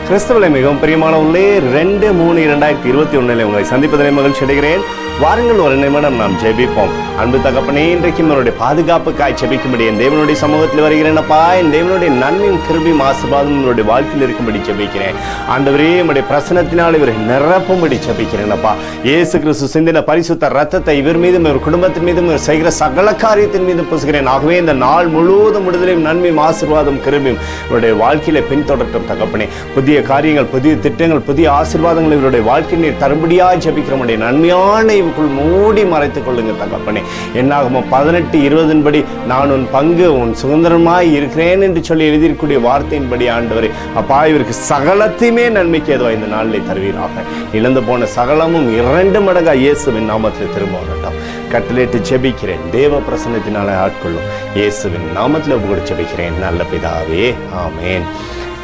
கிறிஸ்துவிலே மிகவும் பிரியமானவர்களே, 2/3/2021 உங்களை சந்திப்பதிலே மகிழ்ச்சி அடைகிறேன். வாருங்கள், ஒரு நிமிடம் நாம் ஜெபிப்போம். அன்பு தகப்பனே, இன்றைக்கும் என்னுடைய பாதுகாப்புக்காய் ஜெபிக்கும்படி என் தேவனுடைய சமூகத்தில் வருகிறேனப்பா. என் தேவனுடைய நன்மையும் கிருபையும் ஆசீர்வாதம் என்னுடைய வாழ்க்கையில் இருக்கும்படி ஜெபிக்கிறேன். ஆண்டவரே, நம்முடைய பிரசனத்தினால் இவரை நிரப்பும்படி ஜெபிக்கிறேனப்பா. இயேசு கிறிஸ்து சிந்தின பரிசுத்த ரத்தத்தை இவர் மீதும் இவர் குடும்பத்தின் மீதும் இவர் செய்கிற சகல காரியத்தின் மீதும் பூசுகிறேன். ஆகவே இந்த நாள் முழுவதும் விடுதலையும் நன்மையும் ஆசீர்வாதம் கிருபையும் இவருடைய வாழ்க்கையில பின்தொடரட்டும் தகப்பனே. புதிய காரியங்கள், புதிய திட்டங்கள், புதிய ஆசீர்வாதங்கள் இவருடைய வாழ்க்கை நீர் தரும்படியாக ஜெபிக்கிறோம். நன்மையான இவக்குள் மூடி மறைத்துக் கொள்ளுங்க தகப்பனே. என்னாகுமோ 18:20 படி நான் உன் பங்கு உன் சுதந்திரமாய் இருக்கிறேன் என்று சொல்லி எழுதியிருக்கூடிய வார்த்தையின்படி ஆண்டவரே அப்பா, இவருக்கு சகலத்தையுமே நன்மைக்கு ஏதோ இந்த நாளிலே தருவீராக. இழந்து போன சகலமும் 2 மடங்கா இயேசுவின் நாமத்தில் திரும்ப வரட்டும். கட்டளையிட்டு ஜெபிக்கிறேன். தேவ பிரசன்னத்தினால ஆட்கொள்ளும் இயேசுவின் நாமத்தில் உங்களோட ஜெபிக்கிறேன் நல்ல பிதாவே, ஆமேன்.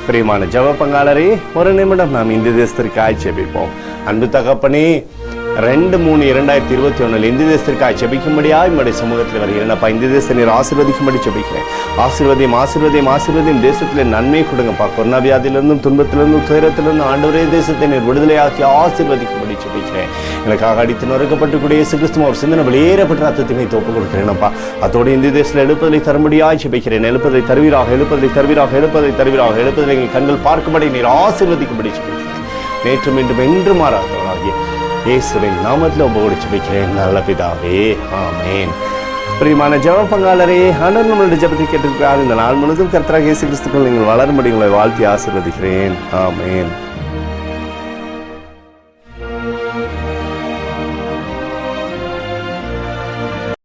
பிரியமான ஜெப பங்காளரே, ஒரு நிமிடம் நாம் இந்த தேசத்திற்காய் ஜெபிப்போம். அன்பு தகப்பனே, 2/3/2021 இந்த தேசத்திற்காக ஜெபிக்கும்படியாக என்னுடைய சமூகத்தில் வருகிறேன். அப்பா, இந்த தேசத்தை நீர் ஆசீர்வதிக்கும்படி ஜெபிக்கிறேன். ஆசீர்வதியும் தேசத்தில் நன்மை கொடுங்கப்பா. கொரோனா வியாதியிலிருந்தும் துன்பத்திலிருந்தும் துயரத்திலிருந்தும் ஆண்டவரே தேசத்தை நீர் விடுதலையாக்கி ஆசீர்வதிக்கும்படி ஜெபிக்கிறேன். எனக்காக அடித்து நொறுக்கப்பட்டுக்கூடிய இயேசு கிறிஸ்து அவர் சிந்தனை வெளியேறப்பட்ட ரத்தத்தினை ஒப்பு கொடுக்கிறேனப்பா. அதோடு இந்த தேசத்தில் எழுப்பதை தரும்படியாக ஜெபிக்கிறேன். எழுப்பதை தருவீராக, எழுப்பதை எங்கள் கண்கள் பார்க்கும்படி நீர் ஆசீர்வதிக்கும்படி ஜெபிக்கிறேன். நேற்றும் இன்றும் என்று மாறாதவராகிய இயேசுவின் நாமத்தில் உங்களோடு ஜெபிக்கிறேன் நல்ல பிதாவே, ஆமேன். பிரியமான ஜெப பங்காளரே, ஆண்டவர் நம்மளுடைய ஜெபத்தை கேட்டிருக்கிறார். இந்த நாள் முழுவதும் கர்த்தராகிய இயேசு கிறிஸ்துக்குள் நீங்கள் வளரும்படி உங்களை வாழ்த்தி ஆசீர்வதிக்கிறேன், ஆமேன்.